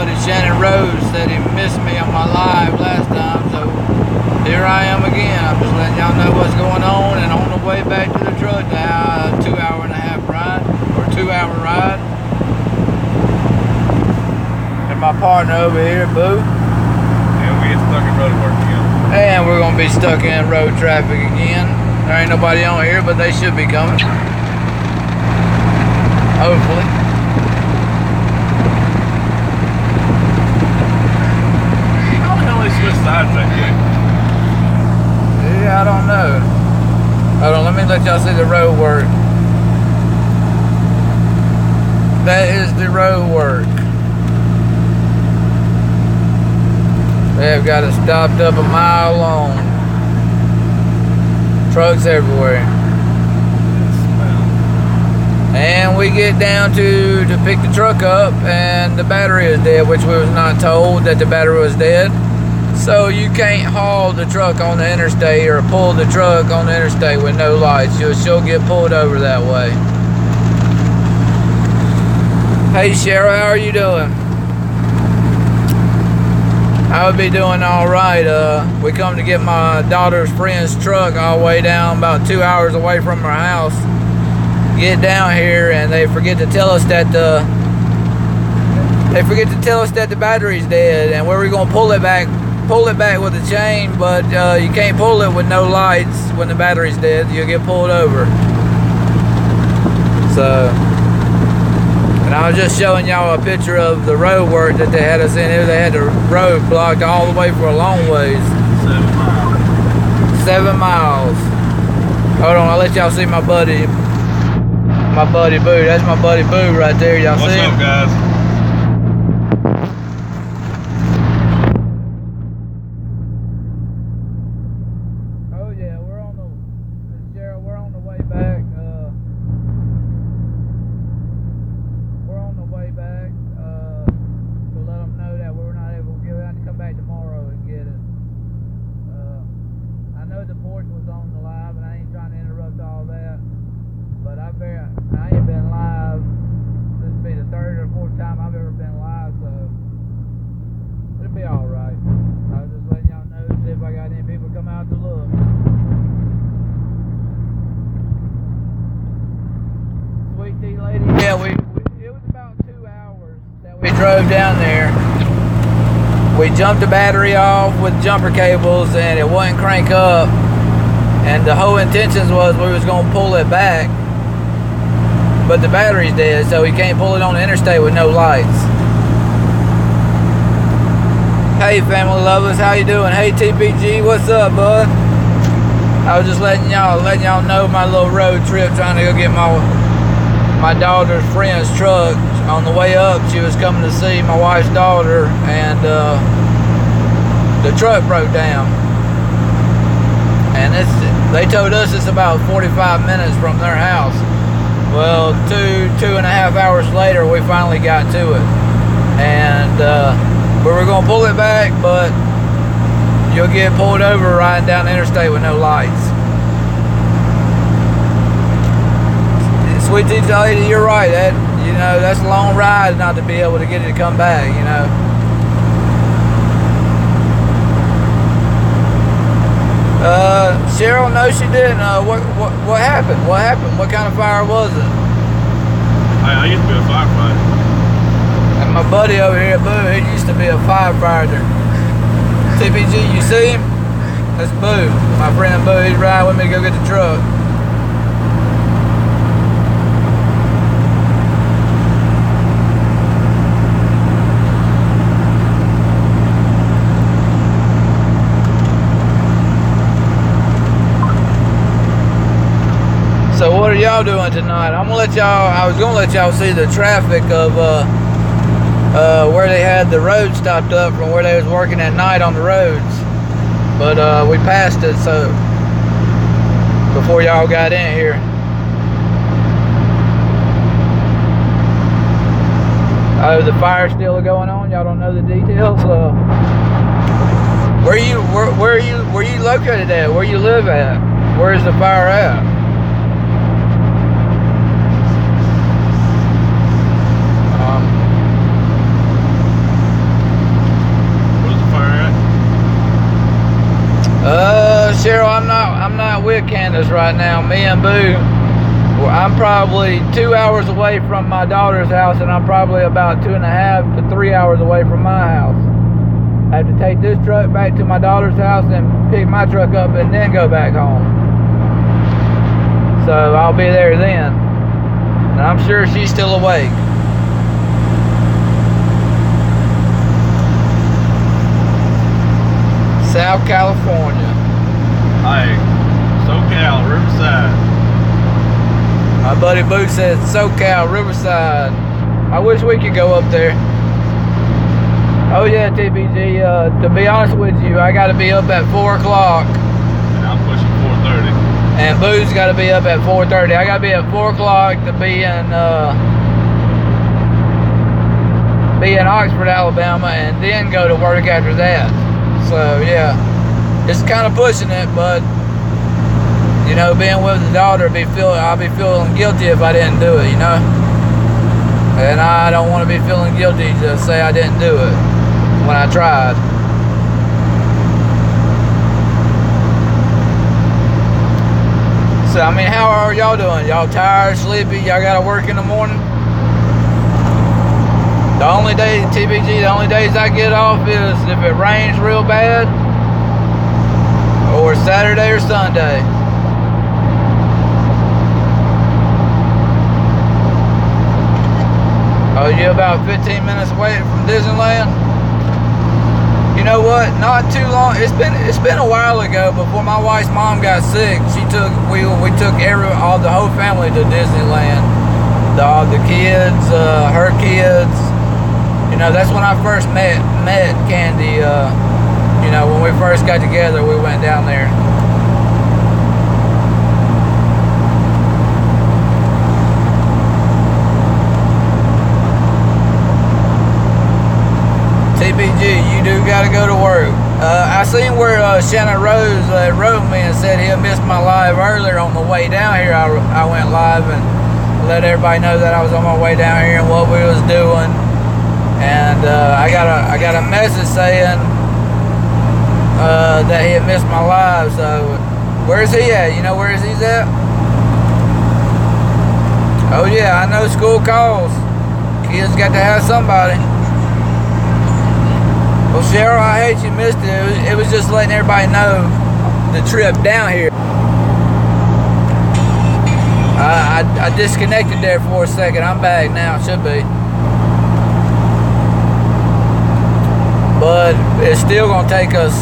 buddy Shannon Rose said he missed me on my live last time, so here I am again. I'm just letting y'all know what's going on, and on the way back to the truck now, a 2.5-hour ride, or 2-hour ride. And my partner over here, Boo. And we get stuck in road work again. And we're gonna be stuck in road traffic again. There ain't nobody on here, but they should be coming. Hopefully. How the hell they switch sides that quick? Yeah, I don't know. Hold on, let me let y'all see the road work. That is the road work. They've got it stopped up a mile long. Trucks everywhere. And we get down to pick the truck up, and the battery is dead, which we was not told that the battery was dead. So you can't haul the truck on the interstate or pull the truck on the interstate with no lights. She'll get pulled over that way. Hey Cheryl, how are you doing? I would be doing all right. We come to get my daughter's friend's truck all the way down about 2 hours away from her house. Get down here and they forget to tell us that the battery's dead, and we're gonna pull it back with a chain, but you can't pull it with no lights when the battery's dead. You'll get pulled over. So, and I was just showing y'all a picture of the road work that they had us in here. They had the road blocked all the way for a long ways. 7 miles. 7 miles. Hold on, I'll let y'all see my buddy Boo. That's my buddy Boo right there. Y'all see him? What's up, guys? Oh yeah, we're on the way back. We're on the way back to let them know that we're not able to get it. I have to come back tomorrow and get it. I know the porch was on the live, and I ain't trying to interrupt all that. But I ain't been live. This will be the 3rd or 4th time I've ever been live, so it'll be alright. I was just letting y'all know, see if I got any people come out to look. Sweet tea lady. Yeah, it was about 2 hours that we drove down there. We jumped the battery off with jumper cables and it wouldn't crank up. And the whole intentions was we was gonna pull it back, but the battery's dead, so we can't pull it on the interstate with no lights. Hey family lovers, how you doing? Hey TPG, what's up, bud? I was just letting y'all know my little road trip, trying to go get my daughter's friend's truck. On the way up, she was coming to see my wife's daughter, and the truck broke down. And they told us it's about 45 minutes from their house. Well, 2.5 hours later, we finally got to it. And we were gonna pull it back, but you'll get pulled over riding down the interstate with no lights. Sweet tea lady, you're right. That's a long ride not to be able to get it to come back, Cheryl, no, she didn't. What happened? What happened? What kind of fire was it? I used to be a firefighter. And my buddy over here, Boo, he used to be a firefighter. TPG, you see him? That's Boo. My friend Boo, he's riding with me to go get the truck. So what are y'all doing tonight? I was gonna let y'all see the traffic of where they had the road stopped up from where they was working at night on the roads. But we passed it, so before y'all got in here. Oh, the fire's still going on. Y'all don't know the details. Where you located at? Where you live at? Where's the fire at? us right now. Me and Boo, I'm probably 2 hours away from my daughter's house, and I'm probably about 2.5 to 3 hours away from my house. I have to take this truck back to my daughter's house and pick my truck up and then go back home. So I'll be there then. And I'm sure she's still awake. South California. Hey, SoCal, Riverside. My buddy Boo said SoCal, Riverside. I wish we could go up there. Oh yeah, TBG, to be honest with you, I gotta be up at 4 o'clock. And I'm pushing 4:30. And Boo's gotta be up at 4:30. I gotta be at 4 o'clock to be in Oxford, Alabama, and then go to work after that. So yeah, it's kind of pushing it, but you know, being with the daughter, I'll be feeling guilty if I didn't do it, you know. And I don't want to be feeling guilty to say I didn't do it when I tried. So I mean, how are y'all doing? Y'all tired, sleepy? Y'all gotta work in the morning? The only day, TBG, the only days I get off is if it rains real bad, or Saturday or Sunday. Oh, you're about 15 minutes away from Disneyland? You know what? Not too long. It's been a while ago before my wife's mom got sick. We took the whole family to Disneyland. The kids, her kids. You know, that's when I first met Candy. You know, when we first got together, we went down there. TBG, you do gotta go to work. I seen where Shannon Rose wrote me and said he missed my live earlier on the way down here. I went live and let everybody know that I was on my way down here and what we was doing. And I got a message saying that he had missed my live. So where's he at? You know where he's at? Oh yeah, I know school calls. Kids got to have somebody. Well, Cheryl, I hate you missed it. It was just letting everybody know the trip down here. I disconnected there for a second. I'm back now. It should be. But it's still gonna take us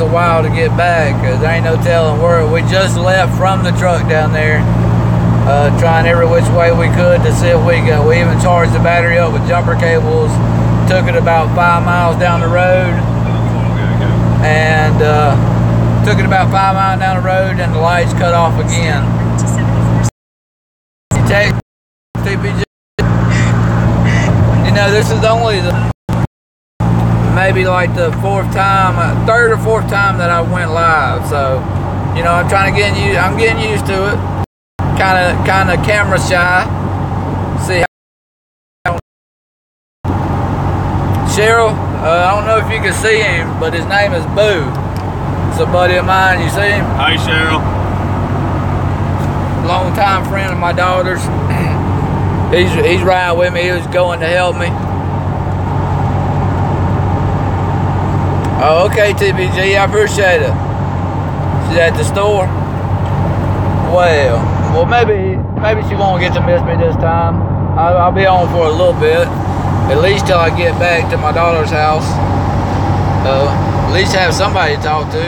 a while to get back, because there ain't no telling where. We just left from the truck down there, trying every which way we could to see if we could. We even charged the battery up with jumper cables, took it about 5 miles down the road, and took it about 5 miles down the road, and the lights cut off again. TPG. You know, this is only maybe like the third or fourth time that I went live. So, you know, I'm getting used to it. Kind of camera shy. See how Cheryl, I don't know if you can see him, but his name is Boo. It's a buddy of mine. You see him? Hi, Cheryl. Long time friend of my daughter's. He's riding with me. He was going to help me. Oh, okay, TBG. I appreciate it. She's at the store. Well, maybe she won't get to miss me this time. I'll be on for a little bit, at least till I get back to my daughter's house. At least have somebody to talk to.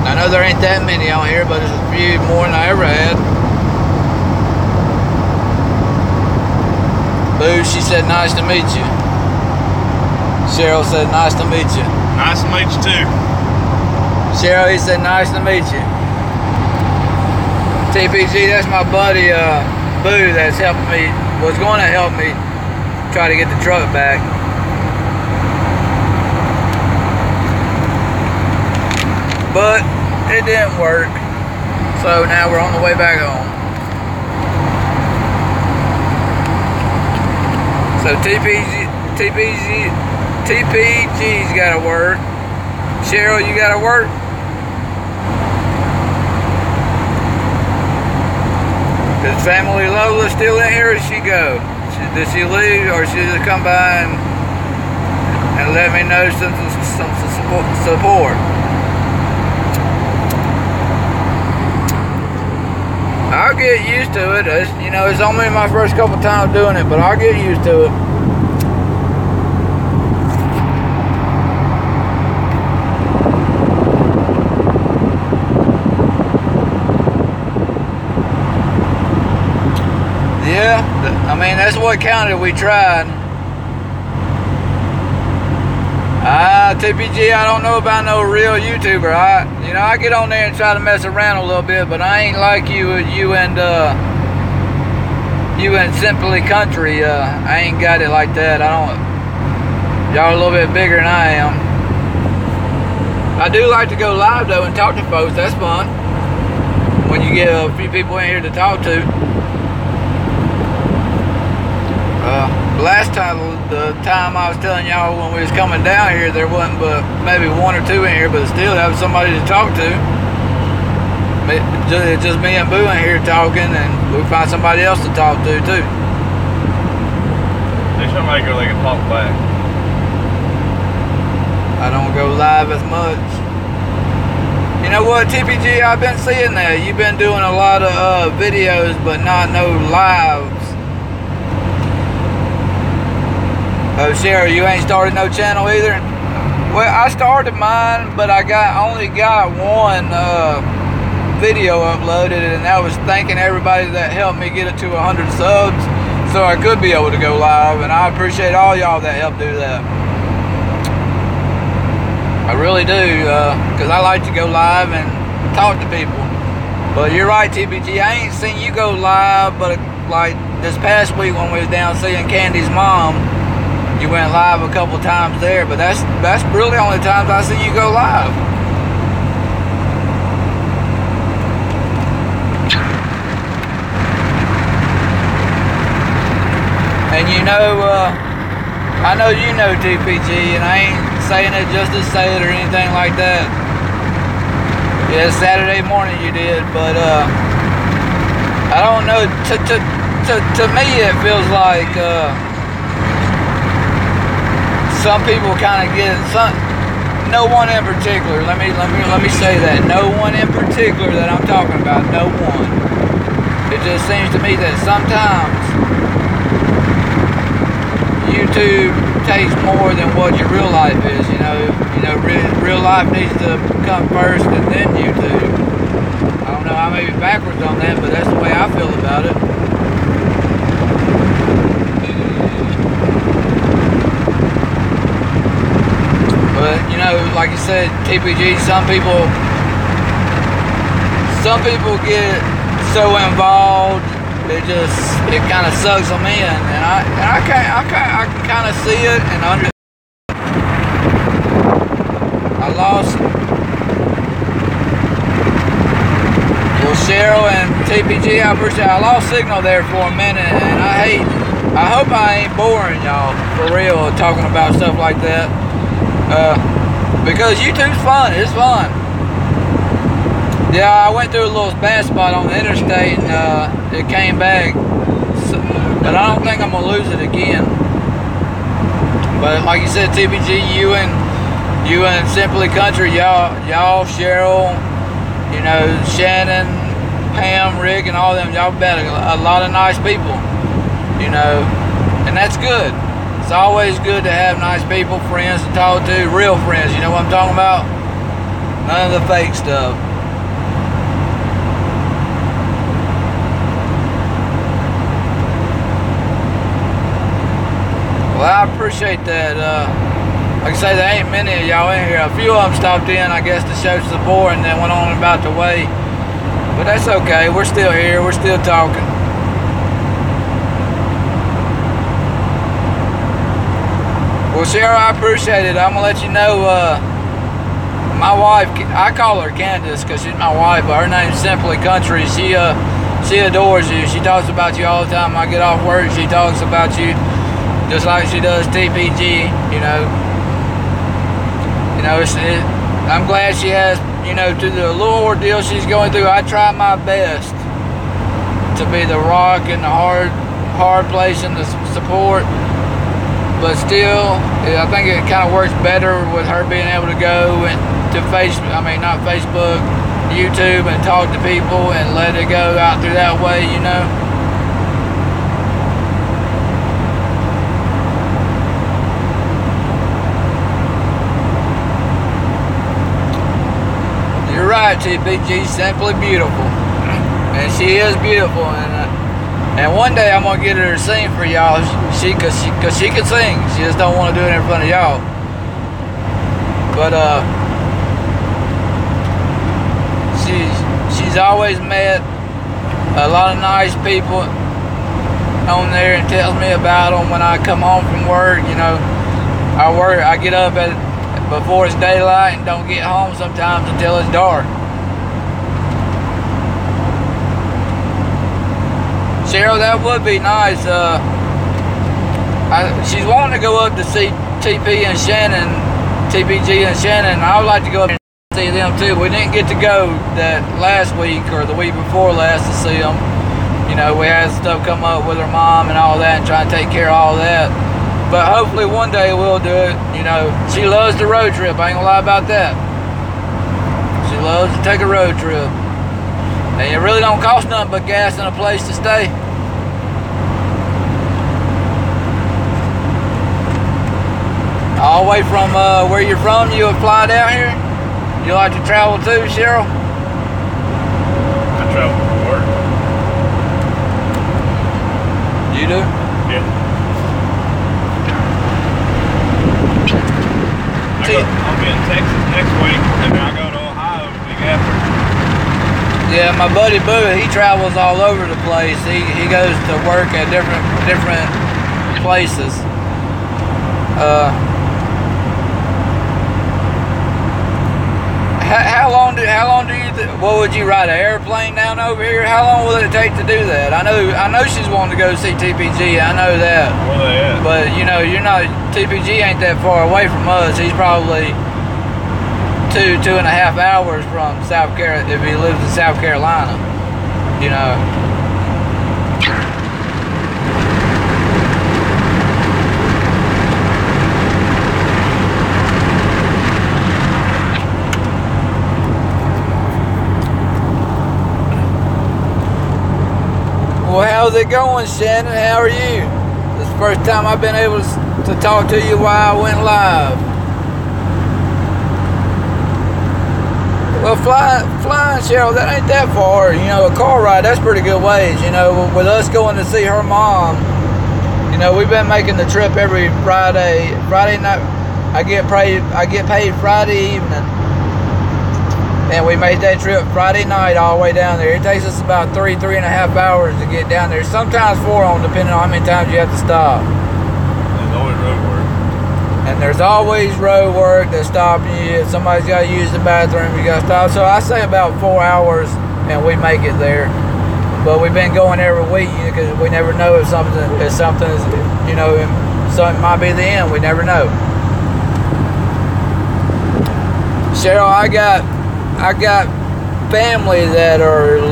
I know there ain't that many on here, but there's a few more than I ever had. Boo, she said nice to meet you. Cheryl said nice to meet you. Nice to meet you too. Cheryl, he said nice to meet you. TPG, that's my buddy Boo that's helping me, was going to help me try to get the truck back. But it didn't work. So now we're on the way back home. So TPG's gotta work. Cheryl, you gotta work? Is family Lola still in here, or did she go? Did she leave, or she just come by and let me know some support? I'll get used to it. You know, it's only my first couple times doing it, but I'll get used to it. Yeah, I mean, that's what counted. We tried. TPG, I don't know about no real YouTuber. I get on there and try to mess around a little bit, but I ain't like you and Simply Country. I ain't got it like that. Y'all a little bit bigger than I am. I do like to go live though and talk to folks. That's fun. When you get a few people in here to talk to. Last time, the time I was telling y'all when we was coming down here, there wasn't but maybe one or two in here, but still have somebody to talk to. Just me and Boo in here talking, and we find somebody else to talk to too. They should make her like a pop back. I don't go live as much. You know what, TPG, I've been seeing that. You've been doing a lot of videos, but not no lives. Oh, Cheryl, you ain't started no channel either? Well, I started mine, but I only got one video uploaded, and that was thanking everybody that helped me get it to 100 subs, so I could be able to go live, and I appreciate all y'all that helped do that. I really do, because I like to go live and talk to people. But you're right, TBG, I ain't seen you go live, but like this past week when we was down seeing Candy's mom, you went live a couple times there, but that's really the only times I see you go live. And you know, I know you know TPG, and I ain't saying it just to say it or anything like that. Yeah, Saturday morning you did, but I don't know. To me, it feels like some people kind of get no one in particular. Let me say that. No one in particular that I'm talking about. No one. It just seems to me that sometimes YouTube takes more than what your real life is. You know, real life needs to come first and then YouTube. I don't know. I may be backwards on that, but that's the way I feel about it. But, you know, like you said, TPG, some people get so involved, it kind of sucks them in, and I can kind of see it and understand. I lost. Well, Cheryl and TPG, I appreciate it. I lost signal there for a minute, and I hope I ain't boring y'all for real talking about stuff like that. Because YouTube's fun. It's fun. Yeah, I went through a little bad spot on the interstate, and it came back. So, but I don't think I'm gonna lose it again. But like you said, TBG, you and Simply Country, y'all, Cheryl, you know, Shannon, Pam, Rick, and all them, y'all bet a lot of nice people, you know, and that's good. It's always good to have nice people, friends to talk to, real friends, you know what I'm talking about? None of the fake stuff. Well, I appreciate that. Like I say, there ain't many of y'all in here. A few of them stopped in, I guess, to show support and then went on about their way. But that's okay. We're still here. We're still talking. Well, Cheryl, I appreciate it. I'm going to let you know, my wife, I call her Candace because she's my wife, but her name's Simply Country. She adores you. She talks about you all the time. I get off work, she talks about you just like she does TPG, you know. You know, I'm glad she has, you know, to the little ordeal she's going through. I try my best to be the rock and the hard place and the support. But still, I think it kind of works better with her being able to go and to not Facebook, YouTube, and talk to people and let it go out through that way, you know. You're right, TPG, simply beautiful, and she is beautiful, and one day I'm gonna get her to sing for y'all. Cause she can sing. She just don't want to do it in front of y'all. But she's always met a lot of nice people on there and tells me about them when I come home from work. You know, I get up before it's daylight and don't get home sometimes until it's dark. Cheryl, that would be nice. She's wanting to go up to see TPG and Shannon. I would like to go up and see them too. We didn't get to go that last week or the week before last to see them. You know, we had stuff come up with her mom and all that and try to take care of all that. But hopefully one day we'll do it. You know, she loves the road trip. I ain't gonna lie about that. She loves to take a road trip. And it really don't cost nothing but gas and a place to stay. All the way from where you're from, you would fly down here? You like to travel too, Cheryl? I travel for work. You do? Yeah. I'll be in Texas next week, and then I go to Ohio the week after. Yeah, my buddy Boo, he travels all over the place. He goes to work at different places. How long do you? What would you ride an airplane down over here? How long will it take to do that? I know she's wanting to go see TPG. I know that. Where they at? But you know, TPG ain't that far away from us. He's probably 2.5 hours from South Carolina if he lives in South Carolina. You know. Well, how's it going, Shannon? How are you? This is the first time I've been able to talk to you while I went live. Well, flying, Cheryl, that ain't that far. You know, a car ride, that's pretty good ways. You know, with us going to see her mom, you know, we've been making the trip every Friday. Friday night, I get paid Friday evening. And we made that trip Friday night all the way down there. It takes us about 3.5 hours to get down there. Sometimes 4 depending on how many times you have to stop. There's always road work. And there's always road work that's stopping you. If somebody's got to use the bathroom, you got to stop. So I say about 4 hours and we make it there. But we've been going every week because we never know if something is, you know, something might be the end. We never know. Cheryl, I got family that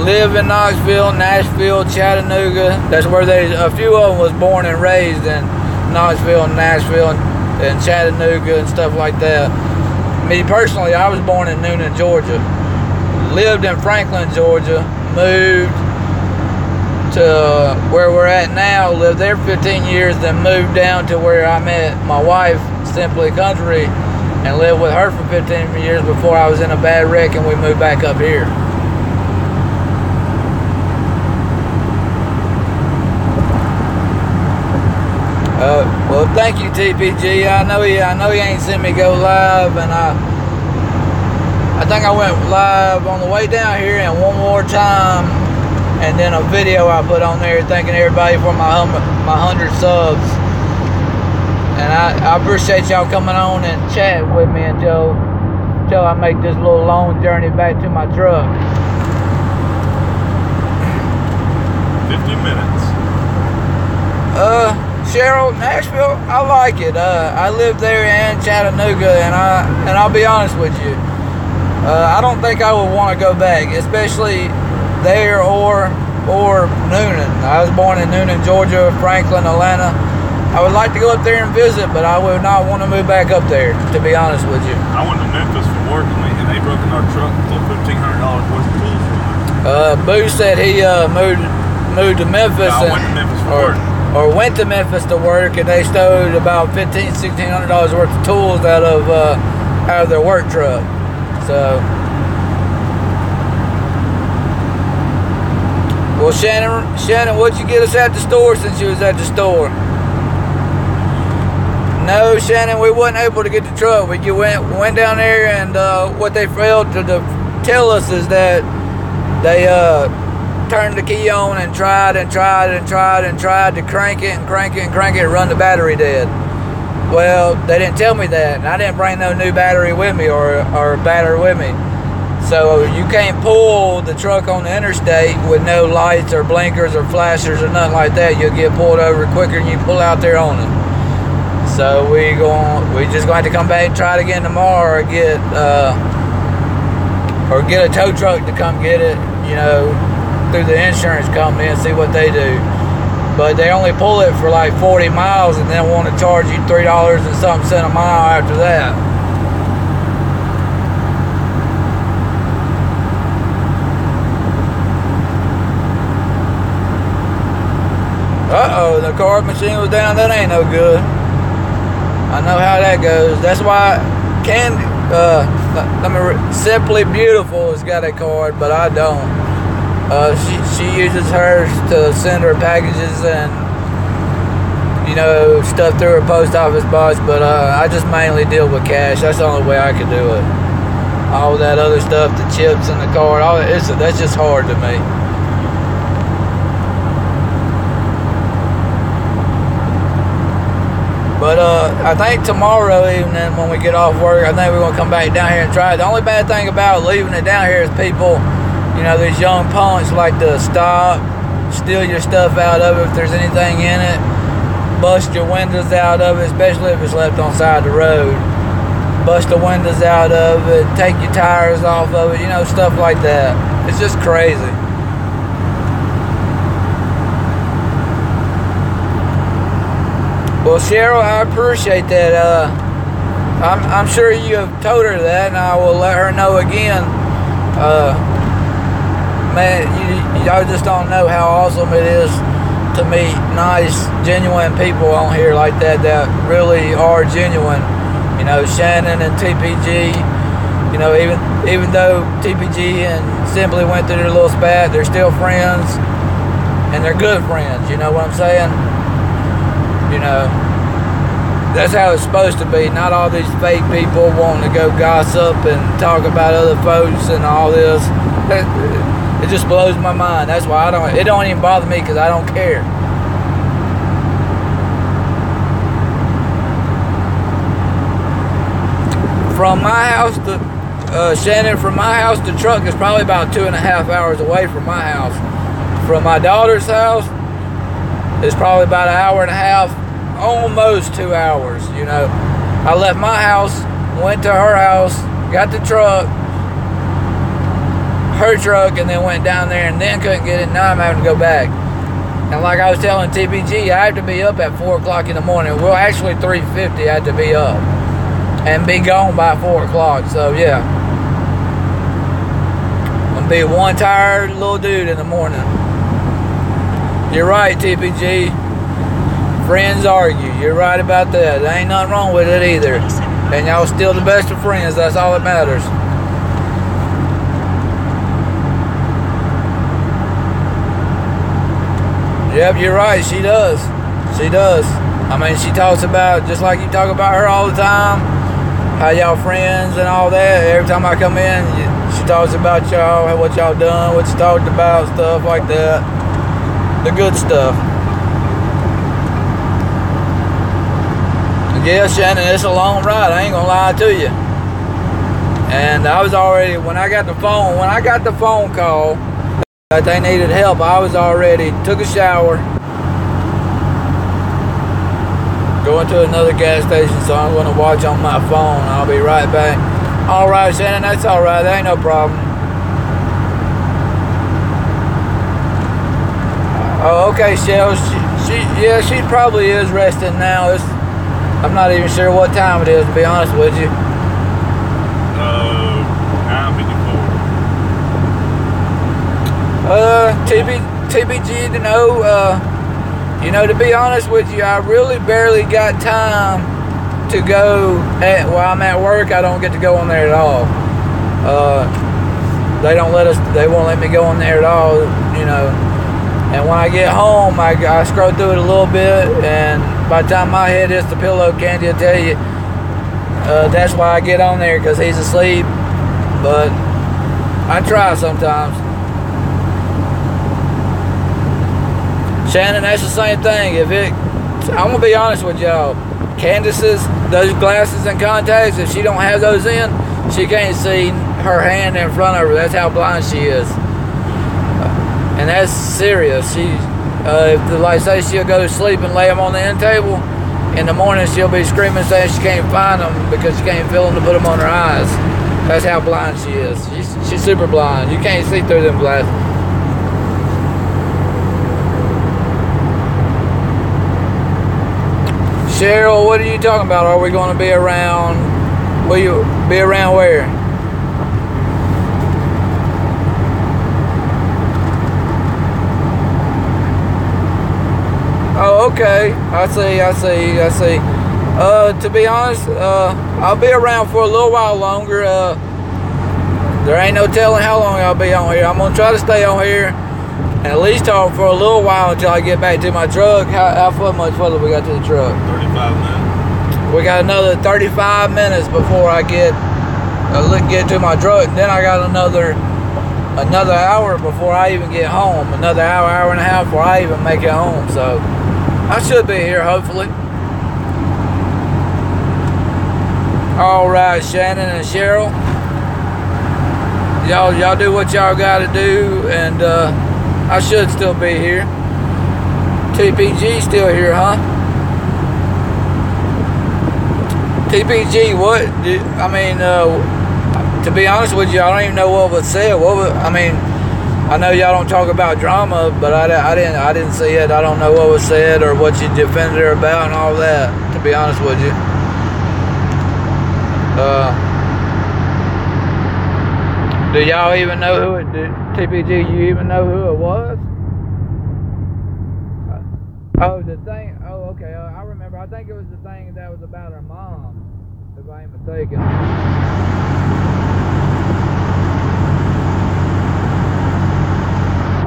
live in Knoxville, Nashville, Chattanooga. That's where a few of them was born and raised in Knoxville, Nashville, and Chattanooga and stuff like that. Me personally, I was born in Noonan, Georgia. Lived in Franklin, Georgia. Moved to where we're at now. Lived there 15 years, then moved down to where I met my wife, Simply Country, and lived with her for 15 years before I was in a bad wreck and we moved back up here. Well, thank you, TPG. I know he ain't seen me go live, and I think I went live on the way down here and one more time, and then a video I put on there thanking everybody for my 100 subs. And I appreciate y'all coming on and chatting with me until I make this little long journey back to my truck. 50 minutes. Cheryl, Nashville, I like it. I live there in Chattanooga, and I'll be honest with you. I don't think I would want to go back, especially there or or Noonan. I was born in Noonan, Georgia, Franklin, Atlanta. I would like to go up there and visit, but I would not want to move back up there, to be honest with you. I went to Memphis for work, and they broke in our truck and stole $1,500 worth of tools from there. Boo said he moved to Memphis. Yeah, I went to Memphis for work. Or went to Memphis to work, and they stole about $1,500-$1,600 worth of tools out of their work truck. So, well, Shannon, what'd you get us at the store since you was at the store? No, Shannon, we wasn't able to get the truck. We went down there, and what they failed to tell us is that they turned the key on and tried to crank it, run the battery dead. Well, they didn't tell me that, and I didn't bring no new battery with me or battery with me. So you can't pull the truck on the interstate with no lights or blinkers or flashers or nothing like that. You'll get pulled over quicker than you pull out there on it. So we just going to have to come back and try it again tomorrow, or get a tow truck to come get it, you know, through the insurance company, and see what they do. But they only pull it for like 40 miles and then want to charge you $3 and something cents a mile after that. Uh-oh, the card machine was down. That ain't no good. I know how that goes. That's why Simply Beautiful has got a card, but I don't. She uses hers to send her packages and, you know, stuff through her post office box, but I just mainly deal with cash. That's the only way I can do it. All that other stuff, the chips and the card, that's just hard to me. But I think tomorrow evening when we get off work, I think we're going to come back down here and try it. The only bad thing about leaving it down here is people, you know, these young punks like to stop, steal your stuff out of it if there's anything in it, bust your windows out of it, especially if it's left on the side of the road. Bust the windows out of it, take your tires off of it, you know, stuff like that. It's just crazy. Well, Cheryl, I appreciate that. I'm sure you have told her that, and I will let her know again. Man, y'all just don't know how awesome it is to meet nice, genuine people on here like that really are genuine. You know, Shannon and TPG, you know, even though TPG and Simply went through their little spat, they're still friends, and they're good friends, you know what I'm saying? You know, that's how it's supposed to be. Not all these fake people wanting to go gossip and talk about other folks and all this. It just blows my mind. That's why it don't even bother me, because I don't care. From my house to Shannon, from my house, the truck is probably about 2.5 hours away from my house. From my daughter's house, it's probably about 1.5 hours, almost 2 hours. You know, I left my house, went to her house, got the truck, her truck, and then went down there and then couldn't get it. Now I'm having to go back. And like I was telling TPG, I have to be up at 4 o'clock in the morning. Well, actually 3:50 I had to be up and be gone by 4 o'clock. So yeah, I'm gonna be one tired little dude in the morning. You're right, TPG. Friends argue. You're right about that. There ain't nothing wrong with it either. And y'all still the best of friends. That's all that matters. Yep, you're right. She does. She does. I mean, she talks about, just like you talk about her all the time, how y'all friends and all that. Every time I come in, she talks about y'all, what y'all done, what you talked about, stuff like that. The good stuff. Yeah, Shannon, it's a long ride. I ain't gonna lie to you. And I was already, when I got the phone call that they needed help, I was already, took a shower, going to another gas station, so I'm gonna watch on my phone. I'll be right back. All right, Shannon, that's all right. That ain't no problem. Oh, okay, Shell. She probably is resting now. I'm not even sure what time it is, to be honest with you. 9:54. TBG, to be honest with you, I really barely got time to go. While I'm at work, I don't get to go on there at all. They won't let me go on there at all, And when I get home, I scroll through it a little bit, and by the time my head hits the pillow, Candy will tell you that's why I get on there, because he's asleep. But I try sometimes. Shannon, that's the same thing. I'm gonna be honest with y'all. Candace's those glasses and contacts, if she don't have those in, she can't see her hand in front of her. That's how blind she is. And that's serious. Say she'll go to sleep and lay them on the end table. In the morning, she'll be screaming saying she can't find them because she can't feel them to put them on her eyes. That's how blind she is. She's super blind. You can't see through them glasses. Cheryl, what are you talking about? Are we going to be around? Will you be around where? Oh, okay. I see. To be honest, I'll be around for a little while longer. There ain't no telling how long I'll be on here. I'm going to try to stay on here and at least talk for a little while until I get back to my truck. How much further we got to the truck? 35 minutes. We got another 35 minutes before I get to my truck. And then I got another hour before I even get home. Another hour and a half before I even make it home. So I should be here, hopefully. All right, Shannon and Cheryl. Y'all do what y'all got to do, and I should still be here. TPG still here, huh? TPG, what? To be honest with you, I don't even know what was said. I know y'all don't talk about drama, but I didn't see it. I don't know what was said or what you defended her about and all that, to be honest with you. Do y'all even know who it did? TPG, you even know who it was? The thing. Oh, okay. I remember. I think it was the thing that was about her mom, if I ain't mistaken.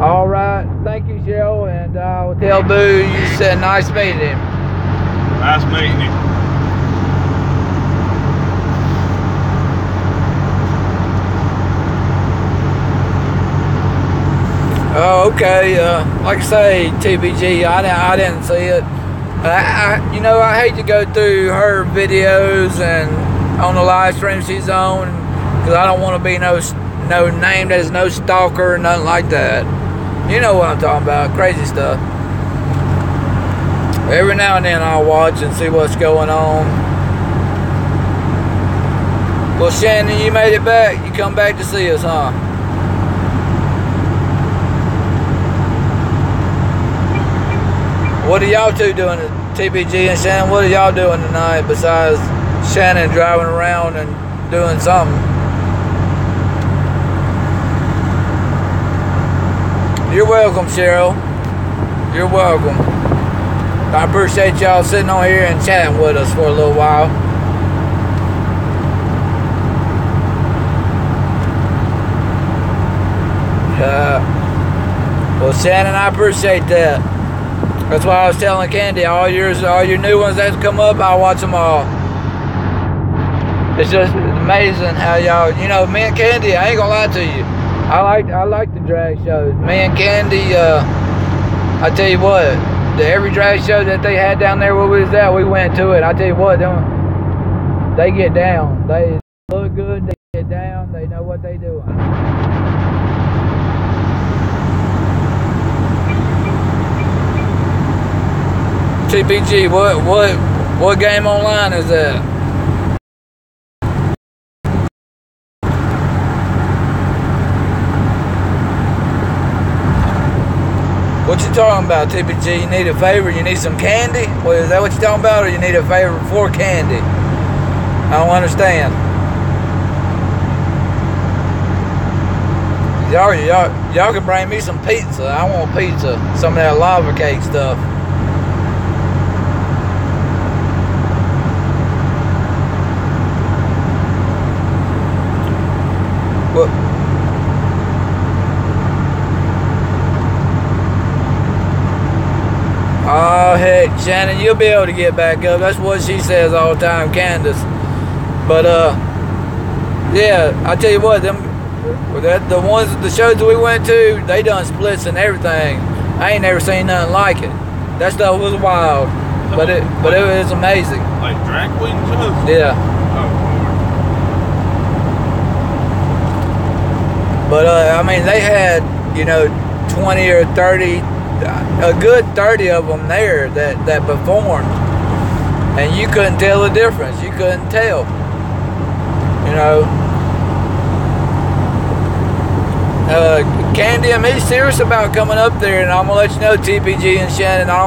All right. Thank you, Cheryl, and I'll tell Boo you said nice meeting him. Nice meeting you. Oh, okay. Like I say, TBG, I didn't see it. I hate to go through her videos and on the live stream she's on, because I don't want to be no named as no stalker or nothing like that. You know what I'm talking about, crazy stuff. Every now and then I'll watch and see what's going on. Well, Shannon, you made it back. You come back to see us, huh? What are y'all two doing, TBG and Shannon? What are y'all doing tonight besides Shannon driving around and doing something? You're welcome, Cheryl. You're welcome. I appreciate y'all sitting on here and chatting with us for a little while. Well, Shannon, I appreciate that. That's why I was telling Candy, all your new ones that come up, I'll watch them all. It's just amazing how y'all, me and Candy, I ain't gonna lie to you. I like the drag shows. Me and Candy, I tell you what, every drag show that they had down there where we was at, we went to it. I tell you what, they get down. They look good, they get down, they know what they doing. TPG, what game online is that? What you talking about, TPG? You need a favor? You need some candy? Well, is that what you're talking about, or you need a favor for candy? I don't understand. Y'all can bring me some pizza. I want pizza. Some of that lava cake stuff. What? Oh, heck, Shannon, you'll be able to get back up. That's what she says all the time, Candace. But, yeah, I tell you what, the shows that we went to, they done splits and everything. I ain't never seen nothing like it. That stuff was wild, but it was amazing. Like drag queen shows? Yeah. Oh, Lord. But, I mean, they had, 20 or 30, a good 30 of them there that performed. And you couldn't tell the difference. You couldn't tell. Candy and me serious about coming up there, and I'm gonna let you know, TPG and Shannon. I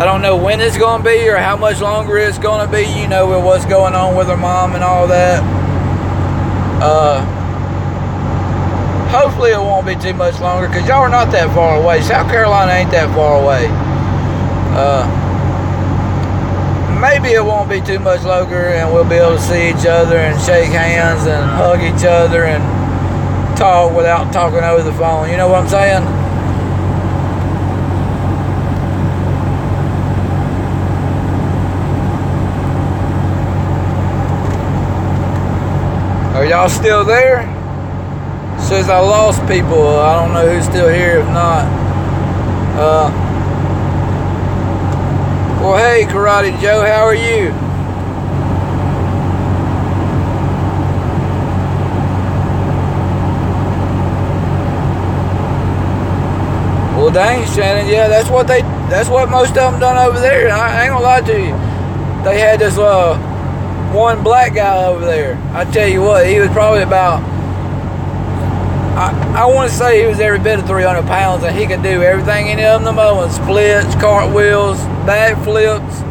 don't know when it's gonna be or how much longer it's gonna be. With what's going on with her mom and all that. Hopefully it won't be too much longer, because y'all are not that far away. South Carolina ain't that far away. Maybe it won't be too much longer, and we'll be able to see each other and shake hands and hug each other and talk without talking over the phone. You know what I'm saying? Are y'all still there? Says I lost people. I don't know who's still here. If not, well, hey, Karate Joe, how are you? Well, dang, Shannon, yeah, that's what most of them done over there. I ain't gonna lie to you. They had this one black guy over there. I tell you what, he was probably about, I want to say he was every bit of 300 pounds, and he could do everything any of them moments. Splits, cartwheels, backflips.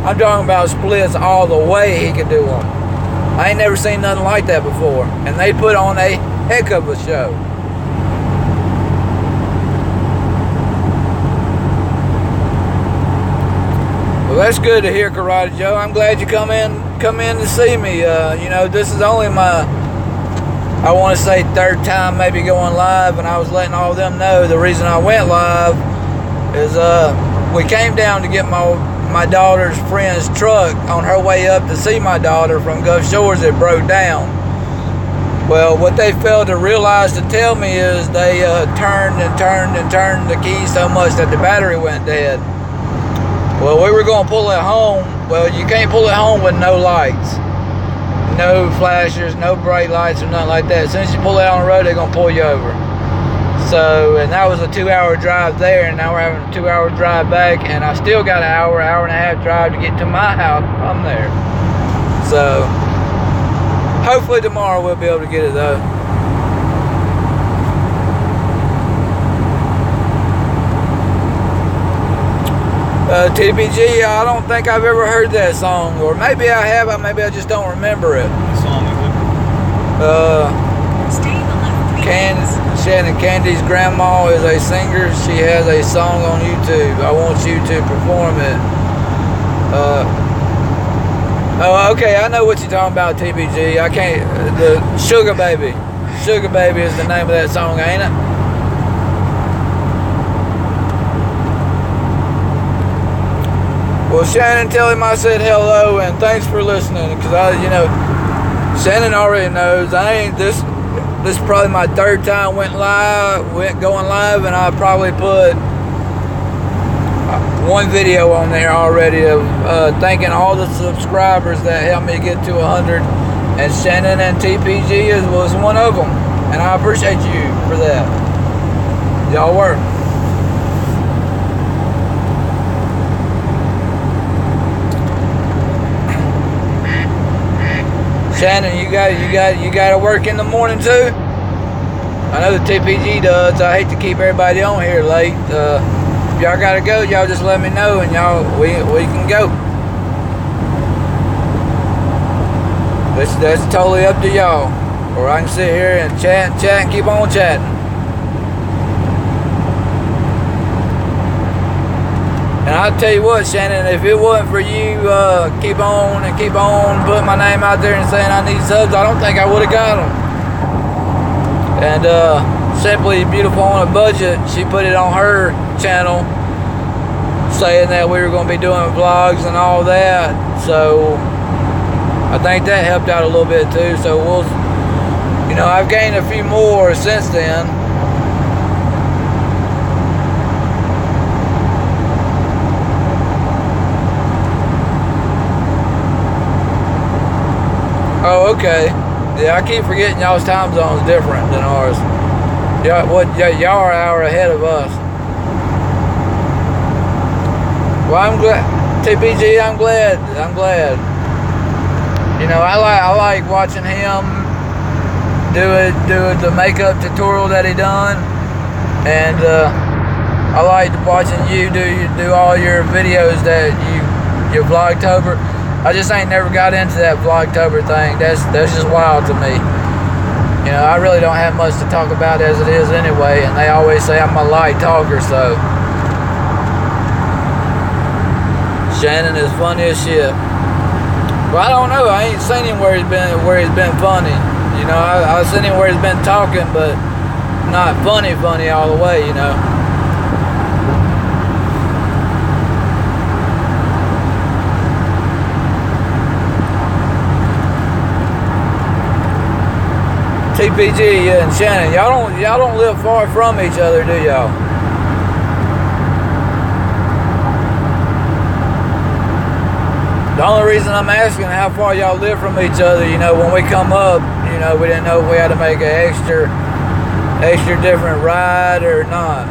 I'm talking about splits all the way he could do them. I ain't never seen nothing like that before. And they put on a heck of a show. Well, that's good to hear, Karate Joe. I'm glad you come in to see me. This is only my, I want to say, third time maybe going live, and I was letting all of them know the reason I went live is we came down to get my daughter's friend's truck on her way up to see my daughter from Gulf Shores. It broke down. Well, what they failed to realize to tell me is they turned the keys so much that the battery went dead. Well, we were going to pull it home. Well, you can't pull it home with no lights. No flashers, no brake lights, or nothing like that. As soon as you pull it out on the road, they're going to pull you over. So, and that was a 2-hour drive there, and now we're having a 2-hour drive back, and I still got an hour and a half drive to get to my house from there. So, hopefully tomorrow we'll be able to get it though. TPG, I don't think I've ever heard that song, or maybe I have, maybe I just don't remember it. What song is it? Shannon Candy's grandma is a singer. She has a song on YouTube. I want you to perform it. Oh, okay, I know what you're talking about, TPG. I can't, the Sugar Baby. Sugar Baby is the name of that song, ain't it? Well, Shannon, tell him I said hello and thanks for listening, because Shannon already knows this is probably my third time going live, and I probably put one video on there already of thanking all the subscribers that helped me get to 100, and Shannon and TPG was one of them, and I appreciate you for that. Y'all were. Shannon, you got to work in the morning too? I know the TPG does. I hate to keep everybody on here late. If y'all gotta go, y'all just let me know, and we can go. That's totally up to y'all. Or I can sit here and chat and keep on chatting. And I'll tell you what, Shannon, if it wasn't for you keep on putting my name out there and saying I need subs, I don't think I would have got them. And Simply Beautiful on a Budget, she put it on her channel saying that we were going to be doing vlogs and all that. So I think that helped out a little bit too. So we'll, you know, I've gained a few more since then. Oh, okay. Yeah, I keep forgetting y'all's time zone's different than ours. Y'all are an hour ahead of us. Well, I'm glad, TPG. I'm glad. You know, I like watching him do the makeup tutorial that he done, and I like watching you do all your videos that your Vlogtober. I just ain't never got into that Vlogtober thing. That's just wild to me. You know, I really don't have much to talk about as it is anyway, and they always say I'm a light talker, so. Shannon is funny as shit. Well, I don't know. I ain't seen him where he's been funny. You know, I've seen him where he's been talking, but not funny all the way, you know. TPG and Shannon, y'all don't live far from each other, do y'all? The only reason I'm asking how far y'all live from each other, you know, when we come up, you know, we didn't know if we had to make an extra different ride or not.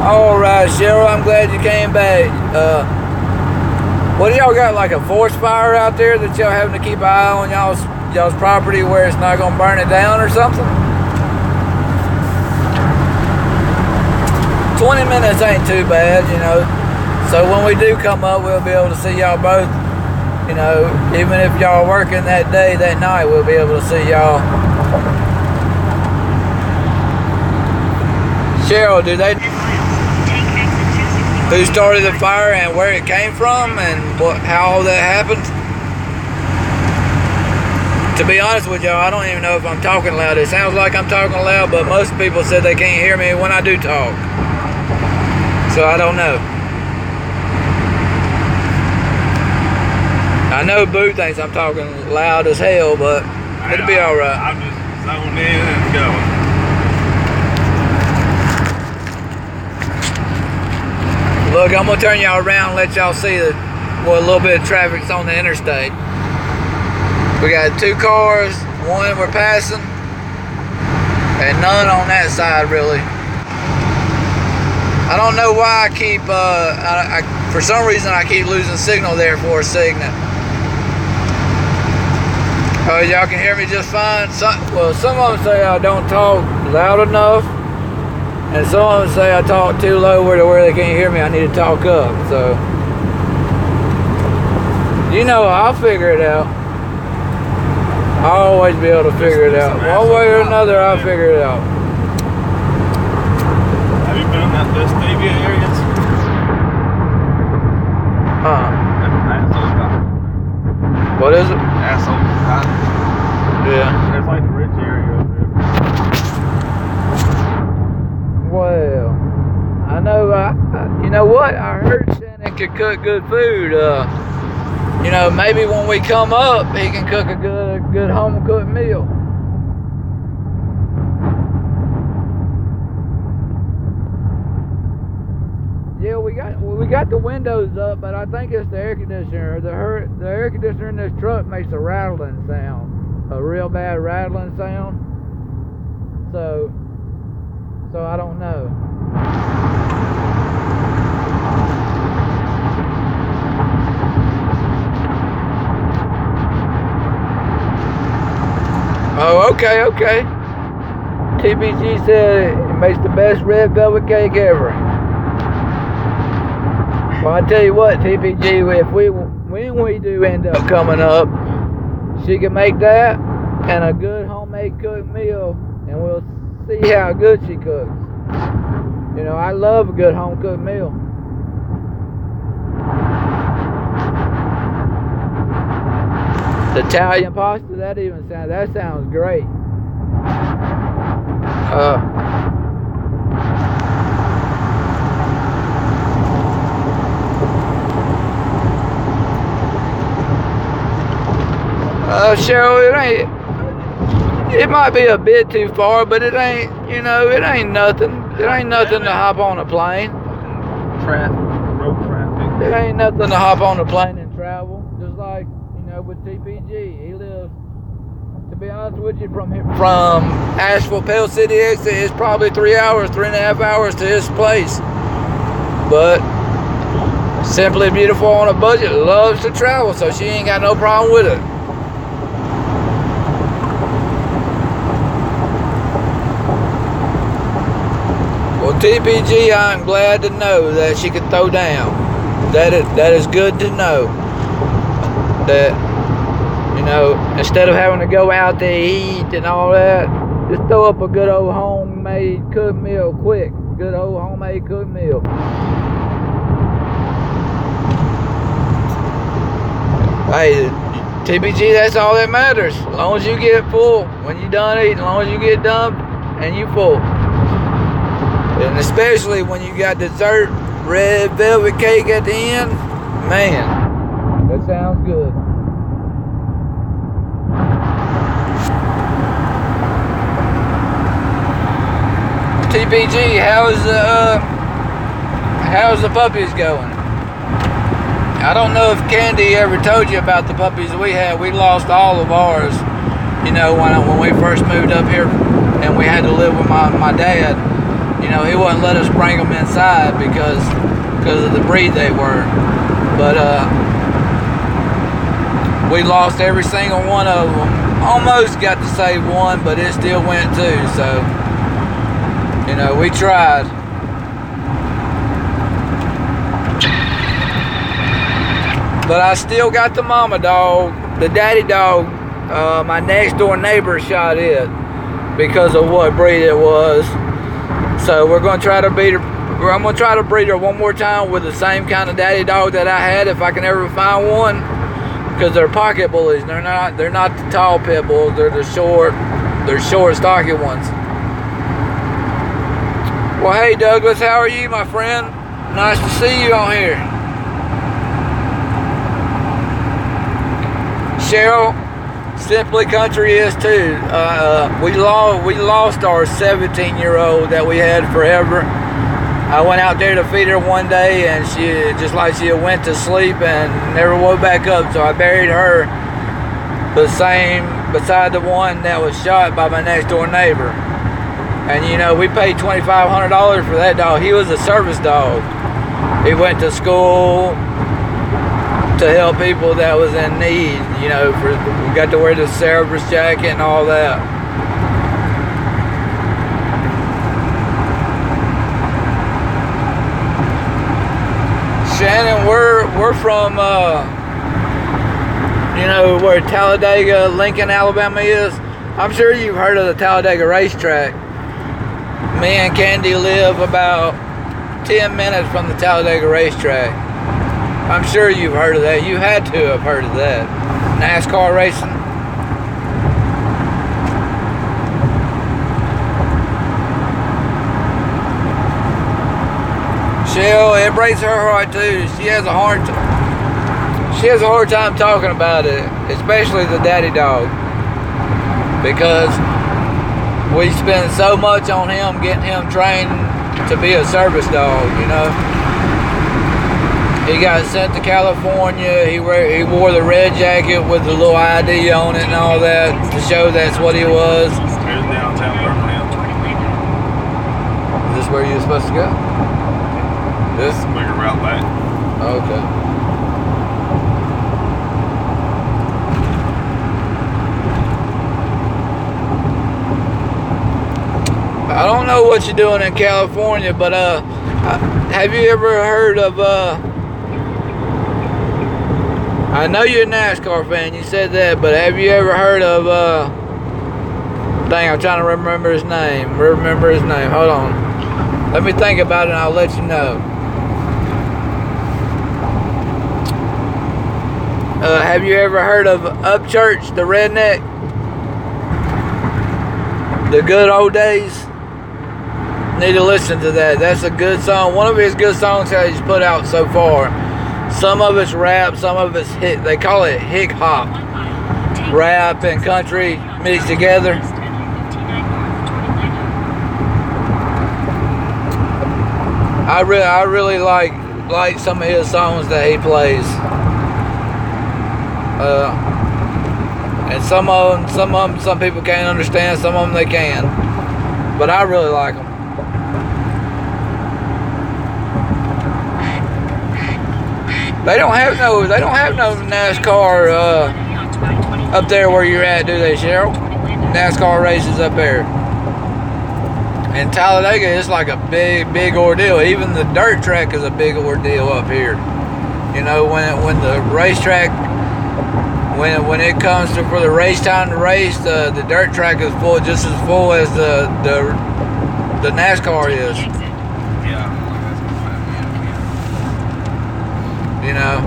All right, Cheryl, I'm glad you came back. What do y'all got, like a forest fire out there that y'all having to keep an eye on y'all's property where it's not gonna burn it down or something? 20 minutes ain't too bad, you know. So when we do come up, we'll be able to see y'all both. You know, even if y'all working that day, that night, we'll be able to see y'all. Cheryl, who started the fire and where it came from and how all that happened? To be honest with y'all, I don't even know if I'm talking loud. It sounds like I'm talking loud, but most people said they can't hear me when I do talk. So I don't know. I know Boo thinks I'm talking loud as hell, but it'll be all right. I'm just zoned in and going. Look, I'm gonna turn y'all around and let y'all see a little bit of traffic's on the interstate. We got 2 cars, one we're passing, and none on that side really. I don't know why I keep, for some reason I keep losing signal there for a second. Oh, y'all can hear me just fine? Some of them say I don't talk loud enough, and some of them say I talk too low where they can't hear me. I need to talk up, so. You know, I'll figure it out. I'll always be able to figure it out. One way or another, I'll figure it out. Have you been in that Vestavia areas? What is it? Asshole. Yeah. It's like the rich area up there. Well, I know, you know what? I heard Shannon could cook good food. You know, maybe when we come up, he can cook a good home-cooked meal. Yeah, we got the windows up, but I think it's the air conditioner. The air conditioner in this truck makes a rattling sound, a real bad rattling sound. So I don't know. Okay, okay. TPG said it makes the best red velvet cake ever. Well, I tell you what, TPG, when we do end up coming up, she can make that and a good homemade cooked meal, and we'll see how good she cooks. You know, I love a good home cooked meal. The Italian pasta, that sounds great. Cheryl, it might be a bit too far, but it ain't, it ain't nothing. It ain't nothing to hop on a plane. Road traffic. It ain't nothing to hop on a plane and travel. Just like, with TPG. He lives, to be honest with you, from Asheville, Pale City exit, it's probably 3.5 hours to his place. But Simply Beautiful on a budget loves to travel, so she ain't got no problem with it. Well, TPG, I'm glad to know that she can throw down. That is good to know. That, instead of having to go out to eat and all that, just throw up a good old homemade cooked meal quick. Good old homemade cooked meal. Hey, TPG, that's all that matters. As long as you get full when you're done eating, as long as you get done and you full. And especially when you got dessert, red velvet cake at the end, man, that sounds good. TPG, how's the puppies going? I don't know if Candy ever told you about the puppies that we had. We lost all of ours, when we first moved up here and we had to live with my dad. He wouldn't let us bring them inside because of the breed they were. But we lost every single one of them. Almost got to save one, but it still went too. So, we tried. But I still got the mama dog. The daddy dog, my next door neighbor shot it because of what breed it was. So we're going to try to breed her. I'm going to try to breed her one more time with the same kind of daddy dog that I had, if I can ever find one. Because they're pocket bullies. They're not the tall pit bulls. They're short, stocky ones. Well, hey Douglas, how are you, my friend? Nice to see you on here. Cheryl, Simply Country is too. We lost our 17-year-old that we had forever. I went out there to feed her one day, and she went to sleep and never woke back up. So I buried her beside the one that was shot by my next door neighbor. And we paid $2,500 for that dog. He was a service dog. He went to school to help people that was in need. We got to wear the service jacket and all that. Shannon, we're from where Talladega, Lincoln, Alabama is. I'm sure you've heard of the Talladega racetrack. Me and Candy live about 10 minutes from the Talladega racetrack. I'm sure you've heard of that. You had to have heard of that. NASCAR racing. Shell, it breaks her heart too. She has a hard time talking about it, especially the daddy dog, because we spend so much on him, getting him trained to be a service dog. He got sent to California. He wore the red jacket with the little ID on it and all that to show that's what he was. Here's downtown Birmingham. Is this where you're supposed to go? This? Bigger route back. Okay. I don't know what you're doing in California, but have you ever heard of I know you're a NASCAR fan, you said that, but have you ever heard of dang, I'm trying to remember his name. Hold on. Let me think about it and I'll let you know. Have you ever heard of Upchurch, the Redneck? The Good Old Days? Need to listen to that. That's a good song. One of his good songs that he's put out so far. Some of it's rap, some of it's hit. They call it hip hop. Rap and country mixed together. I really like some of his songs that he plays. And some people can't understand, some of them they can. But I really like them. They don't have no NASCAR up there where you're at, do they, Cheryl? NASCAR races up there. In Talladega, it's like a big ordeal. Even the dirt track is a big ordeal up here. You know, when the racetrack, when it comes for the race time to race, the dirt track is full, just as full as the NASCAR is. You know.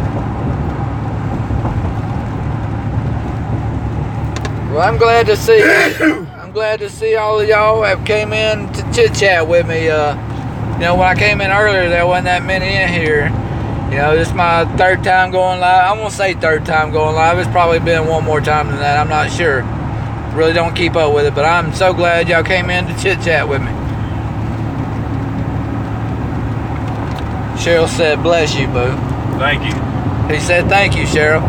Well, I'm glad to see. I'm glad to see all of y'all have came in to chit chat with me. You know, when I came in earlier, there wasn't that many in here. You know, this is my third time going live. I'm gonna say third time going live. It's probably been one more time than that. I'm not sure. Really don't keep up with it, but I'm so glad y'all came in to chit chat with me. Cheryl said, "Bless you, boo." Thank you. He said, "Thank you, Cheryl."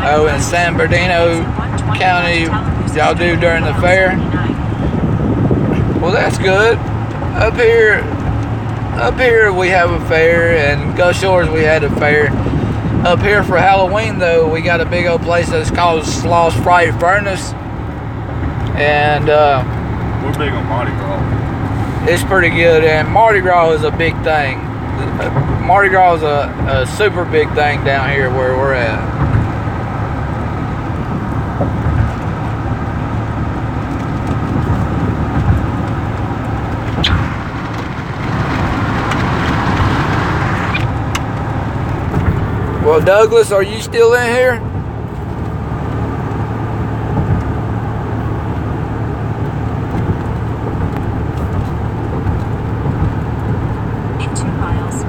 Oh, in San Bernardino County, y'all do during the fair? Well, that's good. Up here we have a fair, and Gulf Shores we had a fair. Up here for Halloween, though, we got a big old place that's called Slaw's Fright Furnace, and we're big on Mardi Gras. It's pretty good, and Mardi Gras is a big thing. Mardi Gras is a super big thing down here where we're at. Well, Douglas, are you still in here?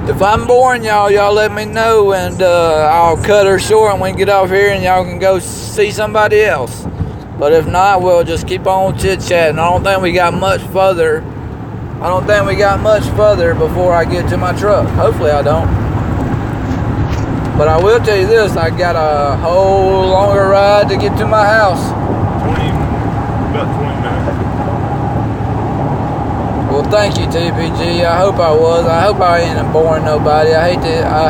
If I'm boring y'all let me know, and I'll cut her short and we can get off here and y'all can go see somebody else. But if not, we'll just keep on chit-chatting. I don't think we got much further. Before I get to my truck. Hopefully I don't. But I will tell you this, I got a whole longer ride to get to my house. About 20 minutes. Well, thank you, TPG. I hope I was. I hope I ain't boring nobody. I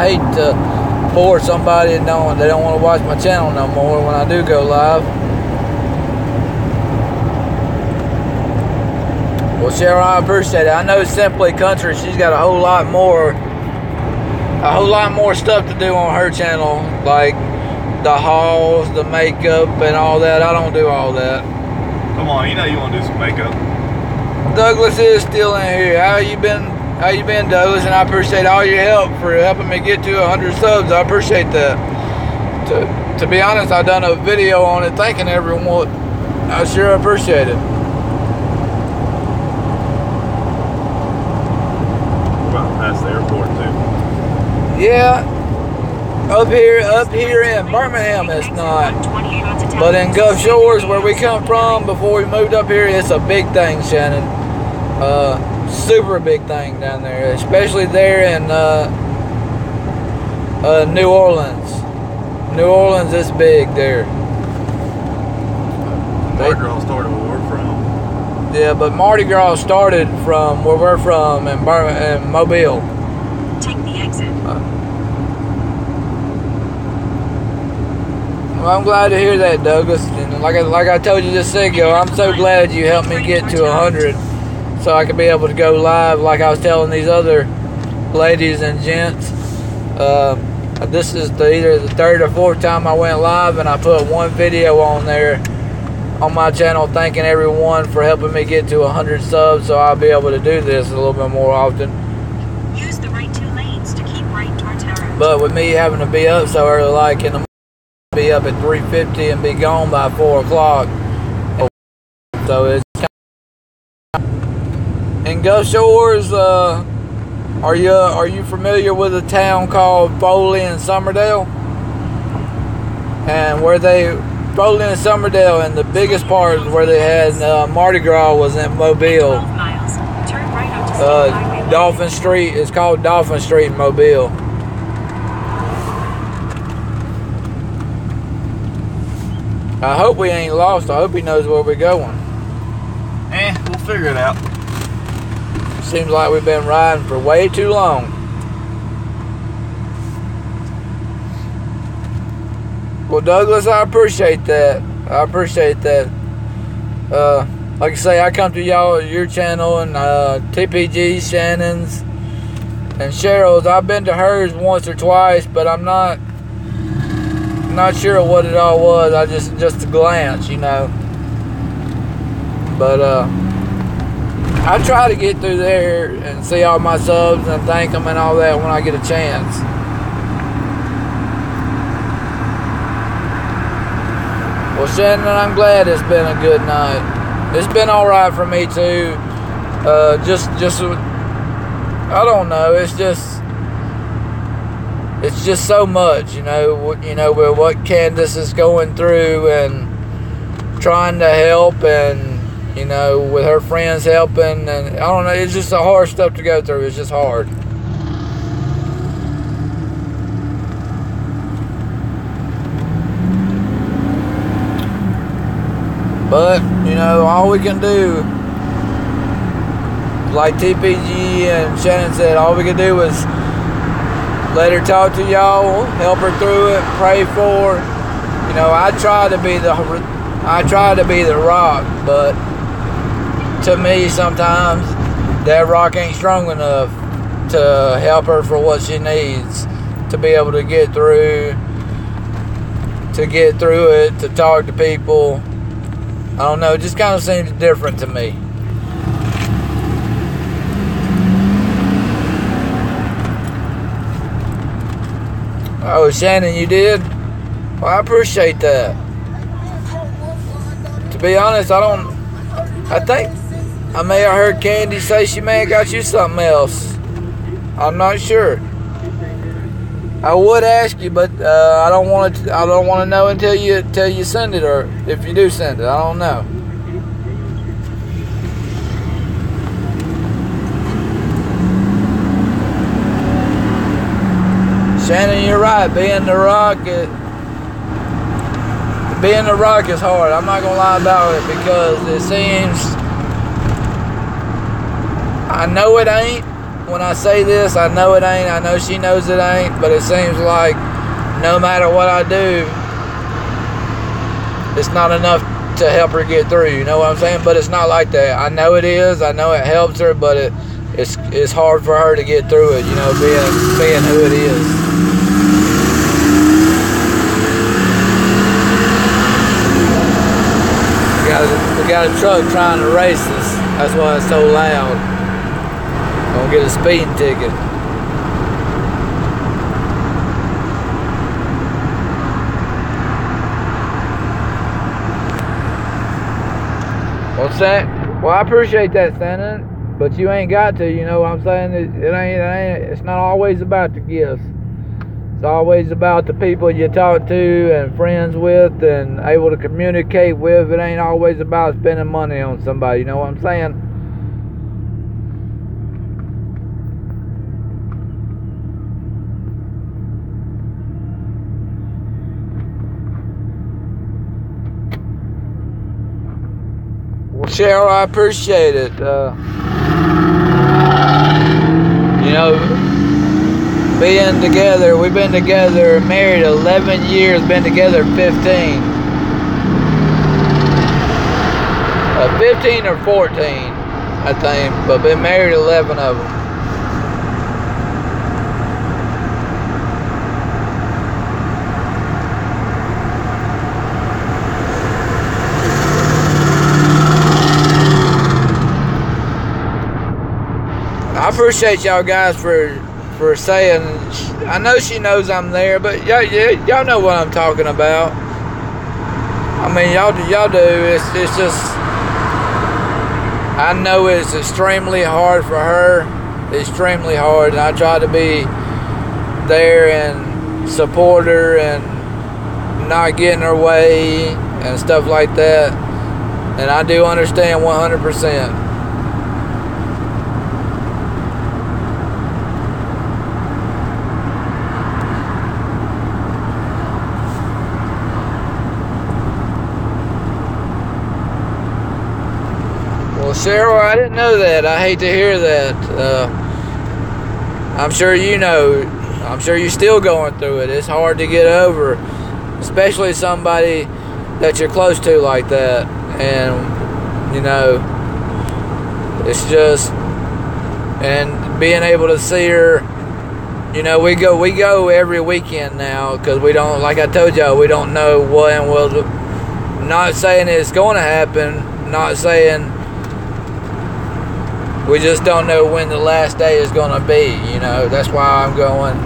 hate to bore somebody and they don't want to watch my channel no more when I do go live. Well, Cheryl, I appreciate it. I know Simply Country, she's got a whole lot more stuff to do on her channel, like the hauls, the makeup, and all that. I don't do all that. Come on, you know you want to do some makeup. Douglas is still in here. How you been, Douglas? And I appreciate all your help for helping me get to 100 subs. I appreciate that. To be honest, I done a video on it thanking everyone. I sure appreciate it. We're about to pass the airport too. Yeah, up here in Birmingham it's not, but in Gulf Shores where we come from before we moved up here, it's a big thing, Shannon. Super big thing down there, especially there in New Orleans. New Orleans is big there. Mardi Gras started where we're from. Yeah, but Mardi Gras started from where we're from in Mobile. Take the exit. Well, I'm glad to hear that, Douglas. And like I told you just a second ago, I'm so glad you helped me get to 100 so I could be able to go live like I was telling these other ladies and gents. This is either the third or fourth time I went live, and I put one video on there on my channel thanking everyone for helping me get to 100 subs, so I'll be able to do this a little bit more often. Use the right 2 lanes to keep right towards Harrow. But with me having to be up so early, like in the morning, be up at 3:50 and be gone by 4 o'clock. So it's kind of... In Gulf Shores, are you familiar with a town called Foley and Somerdale? And Foley and Somerdale, and the biggest part where they had Mardi Gras was in Mobile. 12 miles. Turn right onto State Highway. Dolphin Street. It's called Dolphin Street in Mobile. I hope we ain't lost. I hope he knows where we're going. We'll figure it out. Seems like we've been riding for way too long. Well, Douglas, I appreciate that. I appreciate that. Like I say, I come to your channel, and TPG, Shannon's, and Cheryl's. I've been to hers once or twice, but I'm not sure what it all was. I just a glance, you know. But I try to get through there and see all my subs and thank them and all that when I get a chance. Well, Shannon, I'm glad it's been a good night. It's been all right for me too. Just I don't know. It's just so much, you know, with what Candace is going through and trying to help, and you know, with her friends helping, and I don't know, it's just a hard stuff to go through. It's just hard. But, you know, all we can do, like TPG and Shannon said, all we can do is let her talk to y'all, help her through it, pray for her. You know, I try to be the rock, but to me, sometimes that rock ain't strong enough to help her for what she needs to be able to get through it, to talk to people. I don't know, it just kind of seems different to me. Oh, Shannon, you did? Well, I appreciate that. To be honest, I think I may have heard Candy say she may have got you something else. I'm not sure. I would ask you, but I don't want to know until you send it, or if you do send it. I don't know. Shannon, you're right. Being the rock is hard. I'm not gonna lie about it, because it seems, I know it ain't. When I say this, I know it ain't. I know she knows it ain't, but it seems like no matter what I do, it's not enough to help her get through. You know what I'm saying? But it's not like that. I know it is. I know it helps her, but it's hard for her to get through it. You know, being who it is. We got a truck trying to race us. That's why it's so loud. Gonna get a speeding ticket. What's that? Well, I appreciate that, Santa, but you ain't got to. You know what I'm saying? It's not always about the gifts. It's always about the people you talk to and friends with and able to communicate with. It ain't always about spending money on somebody. You know what I'm saying? Well, Cheryl, I appreciate it. You know, being together. We've been together, married 11 years, been together 15. 15 or 14, I think, but been married 11 of them. I appreciate y'all guys for saying. I know she knows I'm there, but y'all know what I'm talking about. I mean, y'all do. It's just, I know it's extremely hard for her, extremely hard, and I try to be there and support her and not get in her way and stuff like that. And I do understand 100%. Well, Cheryl, I didn't know that. I hate to hear that. I'm sure you know. I'm sure you're still going through it. It's hard to get over, especially somebody that you're close to like that. And, you know, it's just, and being able to see her, you know, we go every weekend now because we don't, like I told y'all, we don't know what and will. Not saying it's going to happen, not saying. We just don't know when the last day is going to be, you know. That's why I'm going,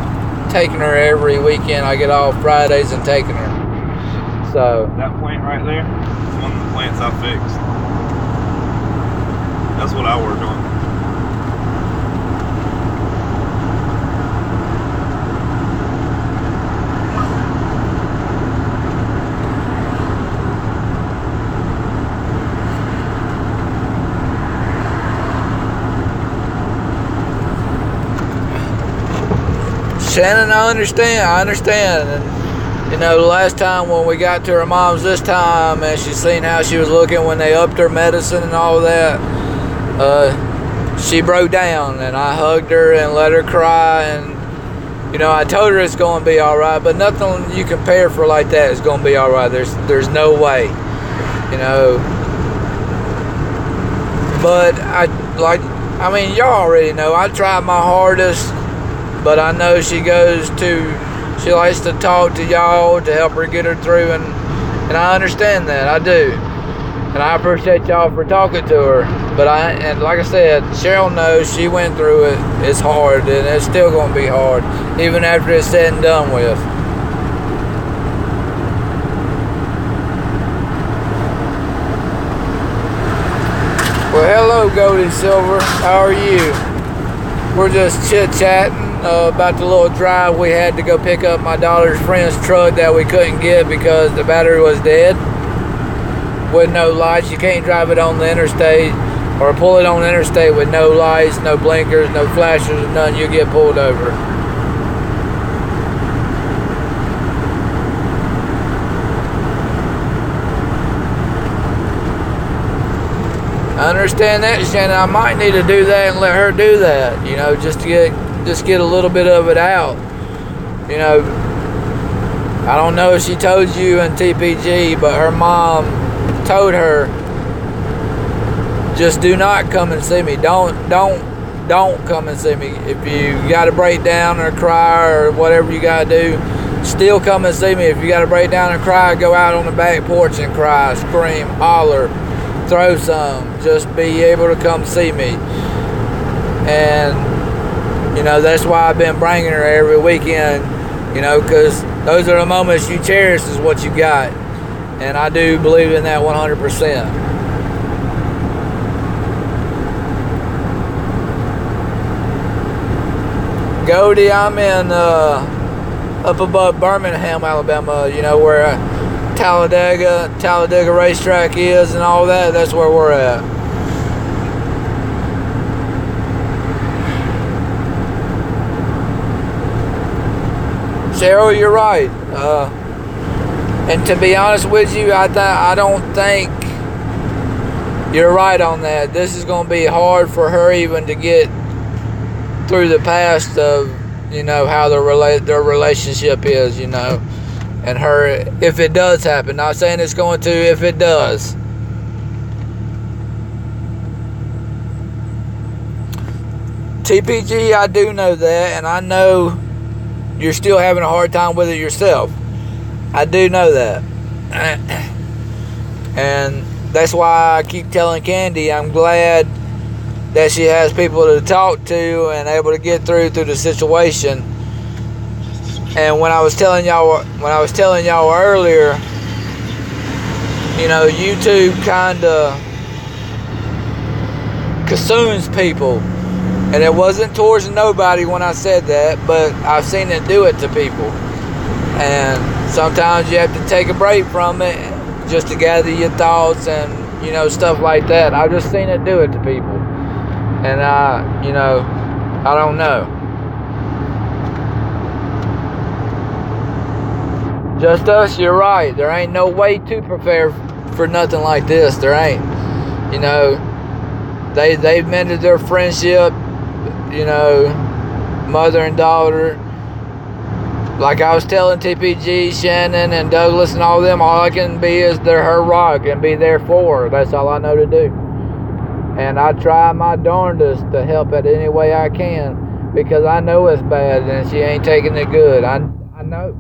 taking her every weekend. I get off Fridays and taking her. So. That plant right there is one of the plants I fixed. That's what I work on. Shannon, I understand, and you know, the last time when we got to her mom's this time, and she seen how she was looking when they upped her medicine and all that, she broke down, and I hugged her and let her cry, and you know, I told her it's going to be all right, but nothing you compare for like that is going to be all right. There's no way, you know. But I mean, y'all already know. I tried my hardest. But I know she likes to talk to y'all to help her get her through, and I understand that, I do. And I appreciate y'all for talking to her. But and like I said, Cheryl knows she went through it. It's hard, and it's still going to be hard, even after it's said and done with. Well, hello, Goldie Silver. How are you? We're just chit-chatting about the little drive we had to go pick up my daughter's friend's truck that we couldn't get because the battery was dead. With no lights, you can't drive it on the interstate or pull it on the interstate with no lights, no blinkers, no flashers, none. You get pulled over. I understand that, Shannon. I might need to do that and let her do that, you know, just to get a little bit of it out. You know, I don't know if she told you in TPG, but her mom told her, just do not come and see me. Don't come and see me. If you got to break down or cry or whatever you got to do, still come and see me. If you got to break down and cry, go out on the back porch and cry, scream, holler, throw some. Just be able to come see me. And you know, that's why I've been bringing her every weekend, you know, because those are the moments you cherish is what you got. And I do believe in that 100%. Goldie, I'm in up above Birmingham, Alabama, you know, where Talladega racetrack is and all that. That's where we're at. Cheryl, you're right. And to be honest with you, I don't think you're right on that. This is going to be hard for her even to get through the past of, you know, how their relationship is, you know, and her, if it does happen. Not saying it's going to, if it does. TPG, I do know that, and I know you're still having a hard time with it yourself. I do know that. And that's why I keep telling Candy I'm glad that she has people to talk to and able to get through the situation. And when I was telling y'all earlier, you know, YouTube kind of consumes people. And it wasn't towards nobody when I said that, but I've seen it do it to people. And sometimes you have to take a break from it just to gather your thoughts and, you know, stuff like that. I've just seen it do it to people. And you know, I don't know. Just us, you're right. There ain't no way to prepare for nothing like this. There ain't. You know, they've mended their friendship, you know, mother and daughter. Like I was telling TPG, Shannon, and Douglas and all of them, all I can be is her rock and be there for her. That's all I know to do. And I try my darndest to help it any way I can, because I know it's bad and she ain't taking it good. I know.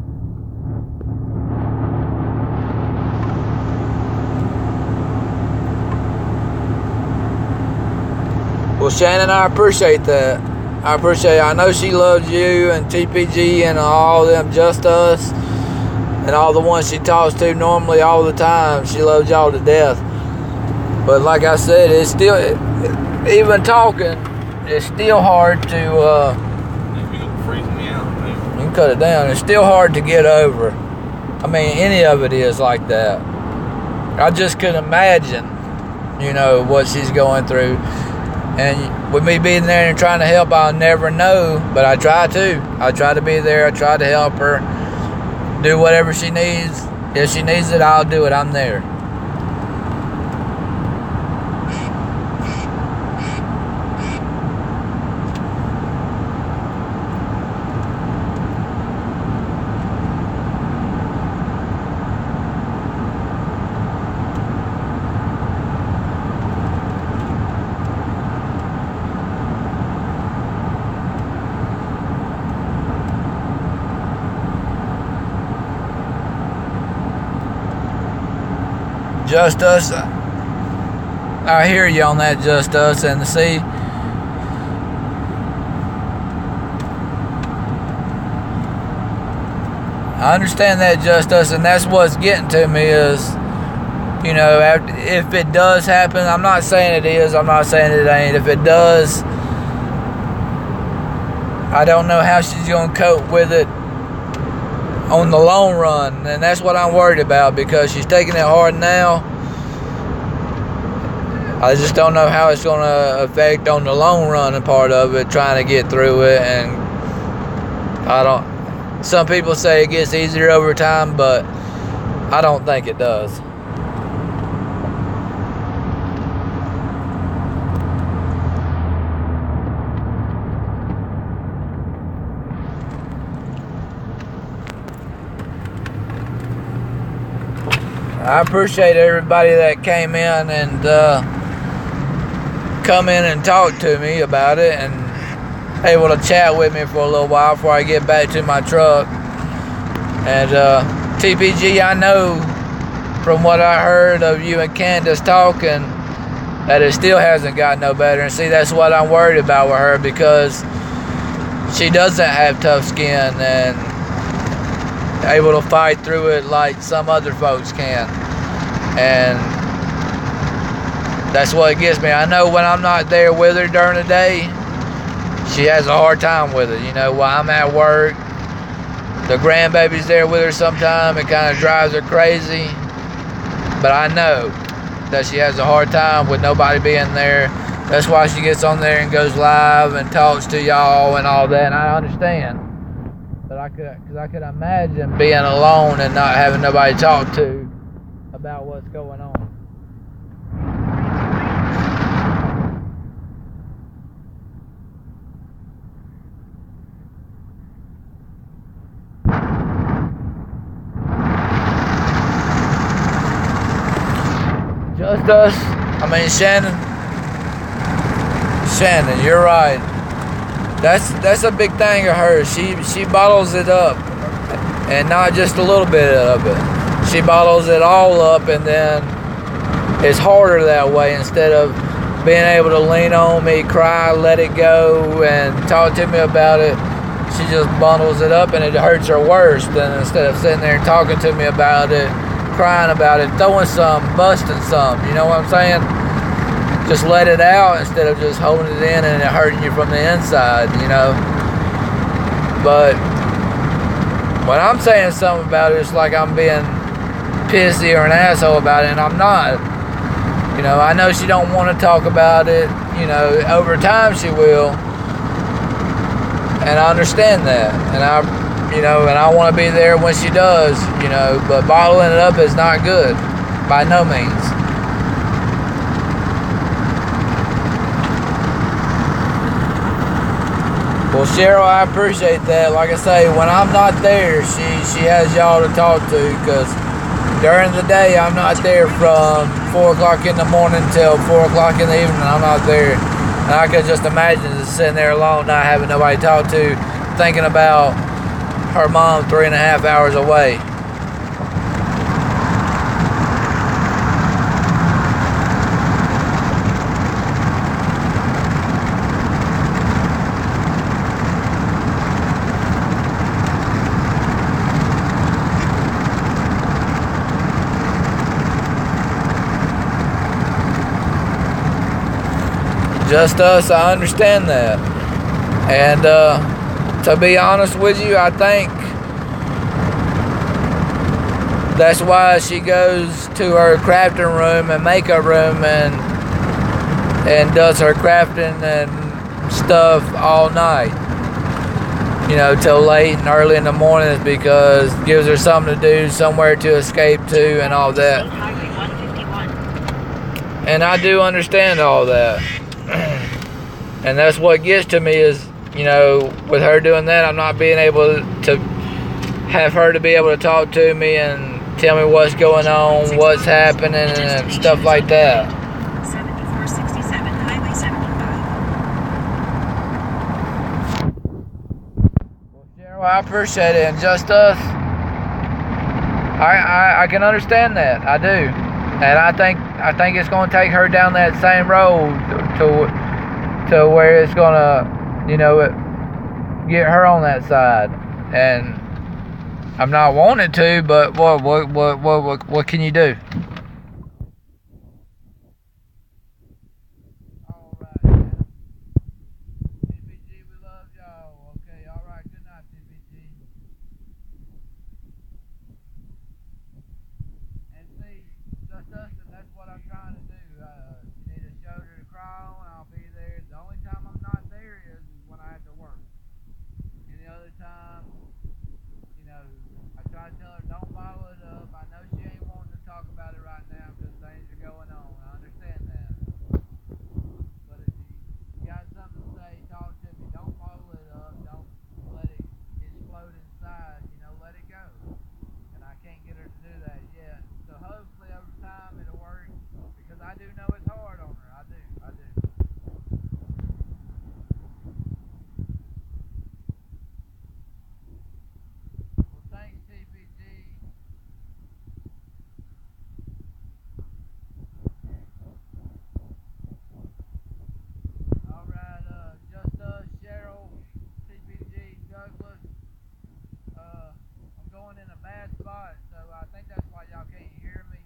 Well, Shannon, I appreciate that. I appreciate it. I know she loves you and TPG and all of them, Just Us, and all the ones she talks to normally all the time. She loves y'all to death. But like I said, it's still, even talking, it's still hard to, You freezing me out, man. You can cut it down. It's still hard to get over. I mean, any of it is like that. I just couldn't imagine, you know, what she's going through. And with me being there and trying to help, I'll never know, but I try to. I try to be there. I try to help her do whatever she needs. If she needs it, I'll do it. I'm there. Just Us, I hear you on that, Just Us, and see, I understand that, Just Us, and that's what's getting to me is, you know, if it does happen, I'm not saying it is, I'm not saying it ain't, if it does, I don't know how she's going to cope with it on the long run, and that's what I'm worried about, because she's taking it hard now. I just don't know how it's going to affect on the long run and part of it, trying to get through it. And some people say it gets easier over time, but I don't think it does. I appreciate everybody that came in and come in and talk to me about it and able to chat with me for a little while before I get back to my truck. And TPG, I know from what I heard of you and Candace talking that it still hasn't gotten no better. And see, that's what I'm worried about with her, because she doesn't have tough skin and able to fight through it like some other folks can. And that's what gets me. I know when I'm not there with her during the day, she has a hard time with it. You know, while I'm at work, the grandbaby's there with her sometime. It kind of drives her crazy. But I know that she has a hard time with nobody being there. That's why she gets on there and goes live and talks to y'all and all that. And I understand. But I could imagine being alone and not having nobody to talk to about what's going on. Just us. I mean, Shannon, you're right. That's a big thing of hers. She bottles it up, and not just a little bit of it. She bottles it all up, and then it's harder that way. Instead of being able to lean on me, cry, let it go, and talk to me about it, she just bundles it up, and it hurts her worse than instead of sitting there and talking to me about it, crying about it, throwing some, busting some. You know what I'm saying? Just let it out instead of just holding it in and it hurting you from the inside, you know. But when I'm saying something about it, it's like I'm being pissy or an asshole about it, and I'm not. You know, I know she don't want to talk about it. You know, over time she will, and I understand that, and I want to be there when she does. You know, but bottling it up is not good, by no means. Well, Cheryl, I appreciate that. Like I say, when I'm not there, she has y'all to talk to, because during the day, I'm not there from 4 o'clock in the morning till 4 o'clock in the evening. I'm not there. And I could just imagine just sitting there alone, not having nobody to talk to, thinking about her mom 3.5 hours away. Just us, I understand that. And to be honest with you, I think that's why she goes to her crafting room and makeup room and does her crafting and stuff all night. You know, till late and early in the morning, because it gives her something to do, somewhere to escape to, and all that. And I do understand all that. And that's what gets to me is, you know, with her doing that, I'm not being able to have her to be able to talk to me and tell me what's going on, what's happening, and stuff like that. 7467 Highway 75. Well, Cheryl, I appreciate it, and just us, I can understand that. I do. And I think it's going to take her down that same road to where it's going to, you know, get her on that side. And I'm not wanting to, but what can you do? All right. TBG, we love y'all. Okay, all right. Good night, TBG. And see, just us, and that's what I'm trying to do. You need a shoulder to cry on, I'll be there. The only time I'm not there is when I have to work. Any other time, you know, I try to tell her don't bottle it up. I know she ain't wanting to talk about it right now because things are going on. I understand that. But if you got something to say, talk to me. Don't bottle it up. Don't let it explode inside. You know, let it go. And I can't get her to do that yet. So hopefully over time it'll work, because I do know it's hard on her. I do. Well, thanks, TPG. All right, just us, Cheryl, TPG, Douglas. I'm going in a bad spot, so I think that's why y'all can't hear me.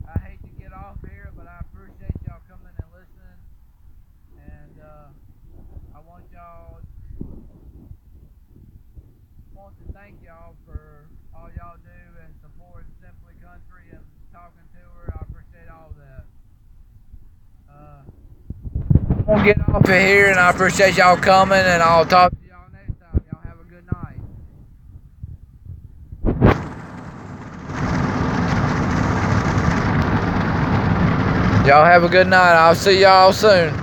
I hate to get off here, but I appreciate y'all coming and listening. And I want to thank y'all for all y'all do and supporting Simply Country and talking to her. I appreciate all that. I'm gonna get off of here, and I appreciate y'all coming, and I'll talk to y'all next time. Y'all have a good night. Y'all have a good night. I'll see y'all soon.